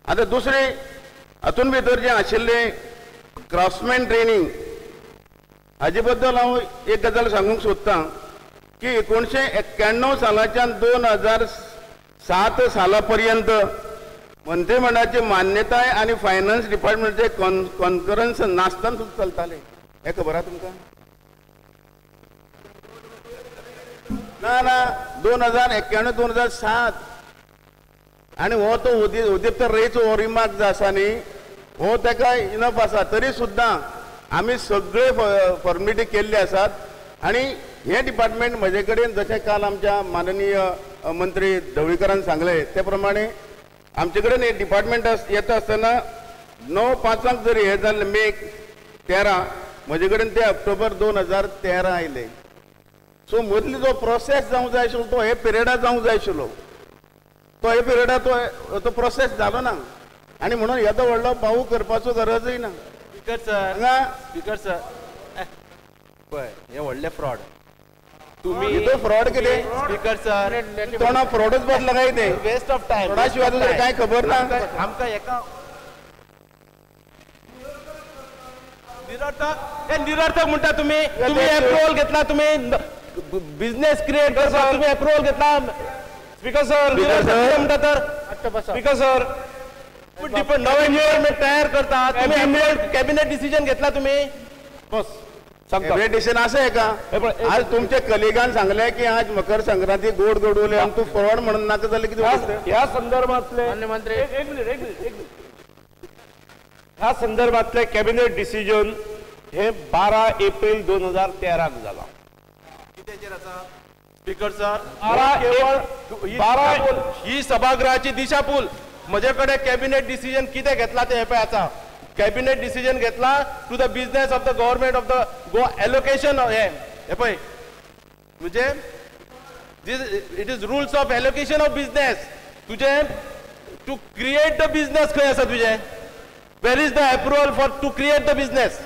आता दुसरे हातून भितर जे आशिल्ले क्राफ्ट्समॅन ट्रेनिंग हाजे बद्दल हांव एक गजाल सांगूंक सोदतां की 1991 सालाच्यान 2007 साला पर्यंत मंत्रिमंडळाची मान्यताय आणि फायनान्स डिपार्टमेंटचे कॉन्फरन्स नासतना सुद्दां चलताले हे खबर आहा तुमकां? ना 2091 2007 आणि हो तो उदीप्त रेचो हो रिमार्क जो आसा न्ही हो ताका इनफ आसा तरी सुद्दां आमी सगळे फॉर्मेलिटी केल्ले आसात आणि हे डिपार्टमेंट म्हजे कडेन जशें काल आमच्या माननीय मंत्री ढवळीकरान सांगले ते प्रमाणे आमचे कडेन हे डिपार्टमेंट येता आसतना 9/5 जरी हे जाल्ले मे 13 म्हजे कडेन ते ऑक्टोबर 2013 आयले. सो मदली जो प्रोसेस जावंक जाय आशिल्लो तो हे पिरियडात जावंक जाय आशिल्लो तो हे पिरियडात तो प्रोसेस जालो ना आणि म्हणून येदो व्हडलो पावू करपाचो गरजय ना. स्पीकर सर पळय हे व्हडले फ्रॉड तुम्ही तो फ्रॉड कितें स्पीकर सर तोंडा फ्रॉडच बसला काय ते वेस्ट ऑफ टाइम फ्रॉडा शिवाय तुका काय खबर ना आमकां एका निरर्थक म्हणटा तुम्ही अप्रुव्हल घेतला तुम्ही बिझनेस क्रिएट करता तुम्ही अप्रुव्हल घेतला स्पीकर सर म्हणटा तर स्पीकर सर नवं एन्व्हायरमेंट तयार करता तुम्ही कॅबिनेट डिसिजन घेतला तुम्ही बस कॅबिनेट डिसिजन असं आहे का? आज तुमच्या कलिगान सांगले की आज मकर संक्रांती गोड गोडवले आणि तू फ्रॉड म्हणून नाका जाले किती या संदर्भातले मंत्री ह्या संदर्भातले कॅबिनेट डिसिजन हे 12 एप्रिल 2013 झाला. स्पीकर सर 12 ही सभागृहाची दिशाभूल माझ्याकडे कॅबिनेट डिसिजन किती घेतला ते एफआयचा कॅबिनेट डिसिजन घेतला to the business of the government of the GO allocation हे पळय म्हणजे it is rules of allocation of business तुझे टू क्रिएट द बिझनेस खंय आसा तुझे where is the approval for to create the business.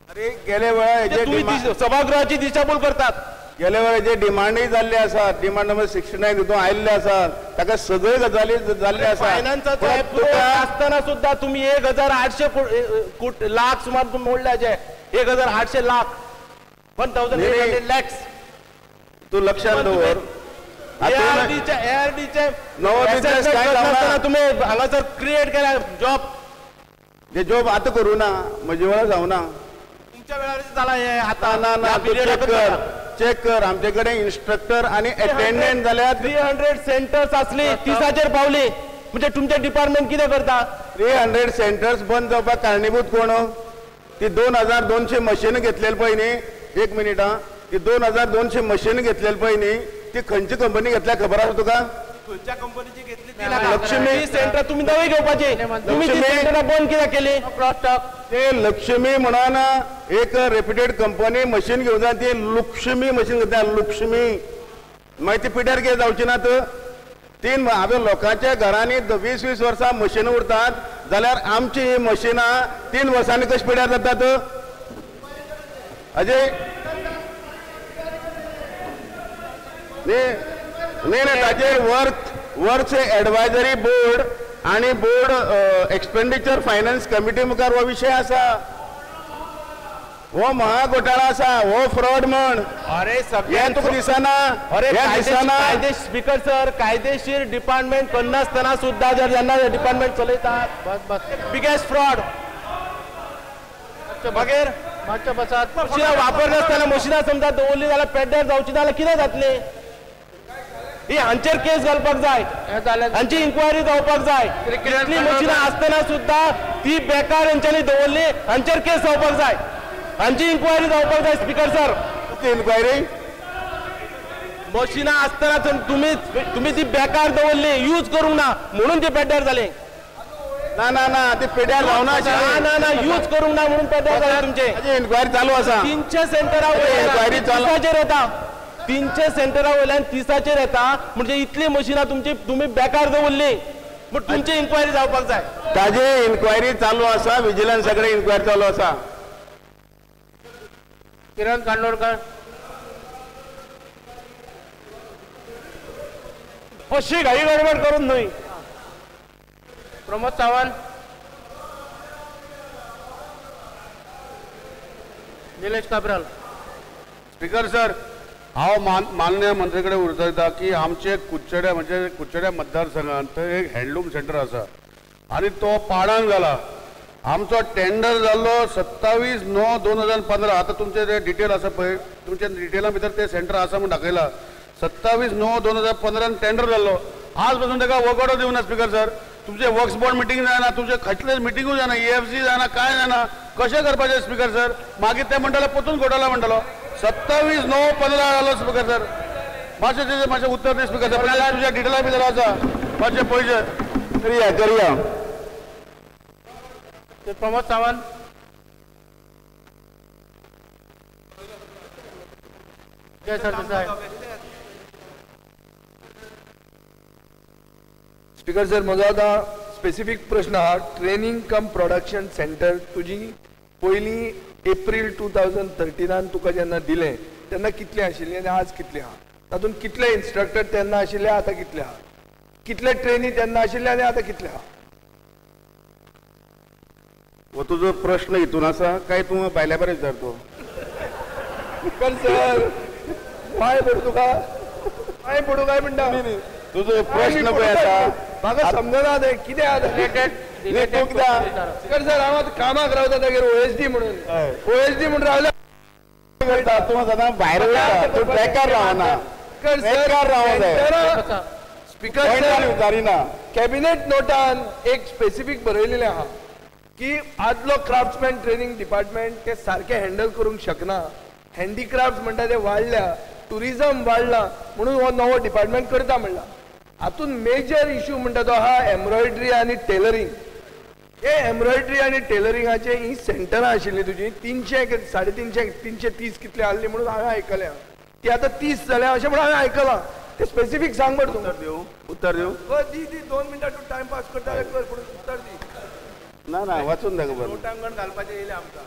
अरे गेले वेळा सभागृहाची दिशाभूल करतात. गेले वेळा जे डिमांडय जाल्ले आसात डिमांड नंबर 69 हितून आयिल्ले आसात ताका सगळे गजाली जाल्ले आसात. फायनान्साचो अप्रुव्हल आसतना सुद्धा तुम्ही 1800 लाख सुमार तुम्ही मोडल्याचे 1800 लाख 1800 लॅक्स तू लक्षात दवर एआरडीचे नवं तुम्ही हांगासर क्रिएट केला जॉब जे जॉब आता करू ना म्हजे वेळा जाऊ ना तुमच्या वेळार झाला हे आता ना चेक कर आमचे कडेन इन्स्ट्रक्टर आणि अटेंडंट जाल्यार 300 सेंटर्स असली 30 पावली म्हणजे तुमचे डिपार्टमेंट कितें करता 300 सेंटर्स बंद जावपाक कारणीभूत कोण ती 2200 मशीन घेतलेली पळय न्ही एक मिनिट हा ती 2200 मशीन घेतलेली पळय न्ही ती खंयची कंपनी घेतल्या खबर आसा तुका खंयच्या कंपनीची घेतली लक्ष्मी सेंटर तुम्ही नवी घेवपाची तुम्ही ती सेंटरां बंद कित्याक केली ते लक्ष्मी म्हणून एक रेप्युटेड कंपनी मशीन घेऊन जा ती लक्ष्मी मशीन घेता लक्ष्मी मागीर ती पिड्यार कितें जावची नात 3 हांवें लोकांच्या घरांनी 20-20 वर्सां मशीन उरतात जाल्यार आमची ही मशिनां 3 वर्सांनी कशी पिड्यार जातात अजय नाही ताचेर वर्क्स एडवायझरी बोर्ड आणि बोर्ड एक्सपेंडिचर फायनान्स कमिटी मुखार हो विषय आसा हो महाघोटाळा आसा हो फ्रॉड म्हण अरे हे तुका दिसना अरे कायदे स्पीकर सर कायदेशीर डिपार्टमेंट करनासतना सुद्धा जर जेन्ना डिपार्टमेंट चलयतात बिगेस्ट फ्रॉड मागीर मातशें बसात मशिनां वापरनासतना मशिनां समजा दवरली जाल्यार पेड्ड्यार जावची जाल्यार कितें जातलें ही हांचेर केस घालपाक जाय हांची इन्क्वायरी जावपाक जाय इतली मशिनां आसतना सुद्धा ती बेकार हेंच्यांनी दवरली हांचेर केस जावपाक जाय हांची इन्क्वायरी जावपाक जाय स्पीकर सर इन्क्वायरी मशिनां आसतना तुम्ही ती बेकार दवरली यूज करूंक ना म्हणून ती पेड्ड्यार जाली ना ती पेड्यार जावना ना यूज करूंक ना म्हणून पेड्ड्यार जाले तुमचे इन्क्वायरी चालू आसा 300 सेंटरां इन्क्वायरी चालू येता 300 सेंटरां वयल्यान 30 येता म्हणजे इतली मशिनां तुम्ही बेकार दवरली पण तुमची इन्क्वायरी जावपाक जाय ताजे इन्क्वायरी चालू आसा विजिलन्स सगळे इन्क्वायरी चालू आसा किरण कांदोळकर अशी घाई गडबड करून न्हय प्रमोद सावंत, निलेश काब्राल. स्पीकर सर, हांव माननीय मंत्री कडेन उलयता की आमचे कुडचड्या म्हणजे कुडचड्या मतदारसंघात थंय एक हँडलूम सेंटर आसा आनी तो पाडान जाला. आमचो टेंडर जाल्लो 27/9/2015. आता तुमचे जे डिटेल आसा पळय, तुमच्या डिटेला भितर ते सेंटर आसा म्हणून दाखयला. 27/9/2015 टेंडर जाल्लो. आज पासून ताका वर्क ऑर्डर दिवना स्पीकर सर. तुमचे वर्क्स बोर्ड मिटींग जायना, तुमचे खटले मिटींगूय जायना, EFC जायना, काय जायना. कशें करपाचें स्पीकर सर? मागीर ते म्हणटालो परतून घोटाळा म्हणटालो. 27/9/15 जालो स्पीकर सर. मातशें उत्तर दी स्पीकर सर. तुझ्या डिटेला भितर आसा मातशें पळयचे. करिया. प्रमोद सावंत, जय सरदेसाई. स्पीकर सर, म्हजो आतां स्पेसिफीक प्रश्न आहा. ट्रेनिंग कम प्रोडक्शन सेंटर तुजी पयली एप्रील 2013 तुका जेन्ना दिलें तेन्ना कितली आशिल्ली आनी आज कितली आहा? तातूंत कितले इन्स्ट्रक्टर तेन्ना आशिल्ले, आतां कितले आहा? कितले ट्रेनी तेन्ना आशिल्ले आनी आतां कितले आहा? हो तुझो प्रश्न हितून आसा काय तूं भायल्या बरें विचारतो? स्पीकर सर, पांय पडू तुका, पांय पडू काय म्हणटा? तुझो प्रश्न पळय आसा म्हाका समजना तें कितें आहा तें. स्पीकर सर, हांव आतां कामाक रावता तागेर OSD म्हणून. OSD म्हणून रावल्या तूं सदां भायर वयता, तूं ट्रॅकार रावना. ट्रॅकार रावूंक जाय. स्पीकर सर, विचारिना. कॅबिनेट नोटान एक स्पेसिफीक बरयलेलें आहा की आदलो क्राफ्ट्समॅन ट्रेनिंग डिपार्टमेंट ते सारखे हँडल करूंक शकना. हँडीक्राफ्ट म्हणटा ते वाडल्या, टुरिझम वाडला म्हणून हो नवो डिपार्टमेंट करता म्हणला. हातून मेजर इश्यू म्हणटा तो आहा एम्ब्रॉयडरी आनी टेलरिंग. हे एम्ब्रॉयडरी आनी टेलरिंगाचे ही सेंटरां आशिल्ली तुजी 300 350 330 कितले आहली म्हणून हांवें आयकल्या. ती आतां 30 जाल्या अशें म्हणून हांवें आयकलां. ते स्पेसिफीक सांग बरं तूं. उत्तर दिवं. दी 2 मिनटां तूं टायमपास करता कर, पूण उत्तर दी. ना वाचून दाखव बरं. नोटांगण घालपाचें येयलें आमकां.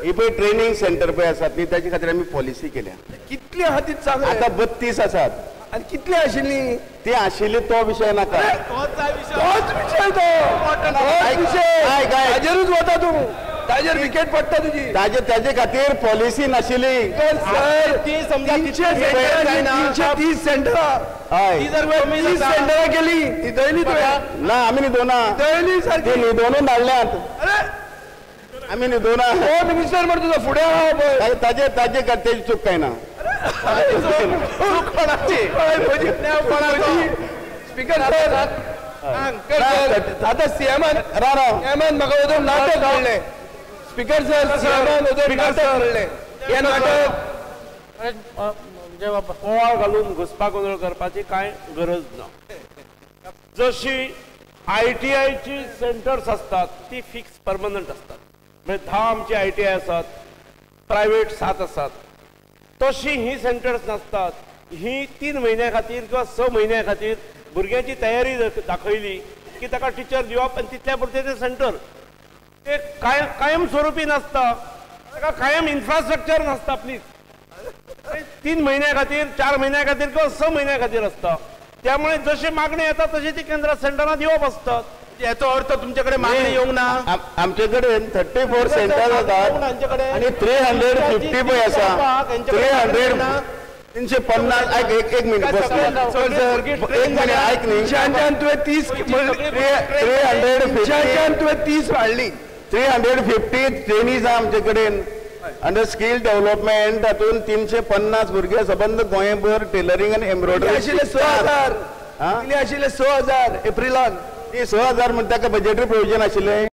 ही पळय ट्रेनिंग सेंटर पळय आसात न्ही, ताचे खातीर आमी पॉलिसी केल्या. कितली आहा तीच सांग. आतां 32 आसात. आनी कितली आशिल्ली? ती आशिल्ली तो विशय नाका. तोच विशय ताजेरूच वता तूं. ताजेर विकेट पडटा तुजी. ताजे खातीर पॉलिसी नाशिल्ली. सर, 330 सेंटरां. हय. 30 सेंटरां केली. ती दयली तुवें? ना, आमी न्हिदोना. दयली सारकी. ती न्हिदोनूच धाडल्यात. अरे, आमी न्हिदोना. हो मिनिस्टर म्हण तुजो फुडें आहा पळय. ताजे तेजी चूक काय ना. स्पीकर सर, आता सीएमान म्हाका उदक नाटक धाडलें. स्पीकर सर, सीएमान उदक नाटक धाडलें. हें नाटक जय बाबा. पोवाळ घालून घुसपागोंदळ करपाची कांय गरज ना. जशी ITI सेंटर्स असतात ती फिक्स परमनंट असतात. म्हणजे 10 आमची ITI आसात, प्रायव्हेट 7 आसात. तशी ही सेंटर्स नसतात. ही 3 म्हयन्या खातीर किंवा 6 म्हयन्या खातीर भुरग्यांची तयारी दाखयली की ताका टिचर दिवप आनी तितल्या पुरते ते सेंटर ते कायम स्वरुपी नासता. ताका कायम इन्फ्रास्ट्रक्चर नासता. प्लीज 3 महिन्या खातीर 4 महिन्या खातीर किंवा 6 महिन्या खातीर असता. त्यामुळे जशी मागणी येता तशी ती केंद्र सेंटरांना दिवप असतात. याचो अर्थ तुमच्याकडे मागणी येऊंक ना. आमचे कडेन 34 सेंटर आसात आणि 350 पळय आसा. 350 एक मिनिट बस. एक मिनिट ऐक न्ही. तुवें 30 तुवें 30 वाडली. 350 ट्रेनीज आहा आमचे कडेन अंडर स्कील डेव्हलपमेंट. तातूंत 350 भुरगे सबंद गोंयभर टेलरिंग आनी एम्ब्रॉयडरी आशिल्ले 6,000. आशिल्ले 6,000 एप्रिलान. ती 6,000 म्हणजे ताका बजेटरी प्रोविजन आशिल्लें.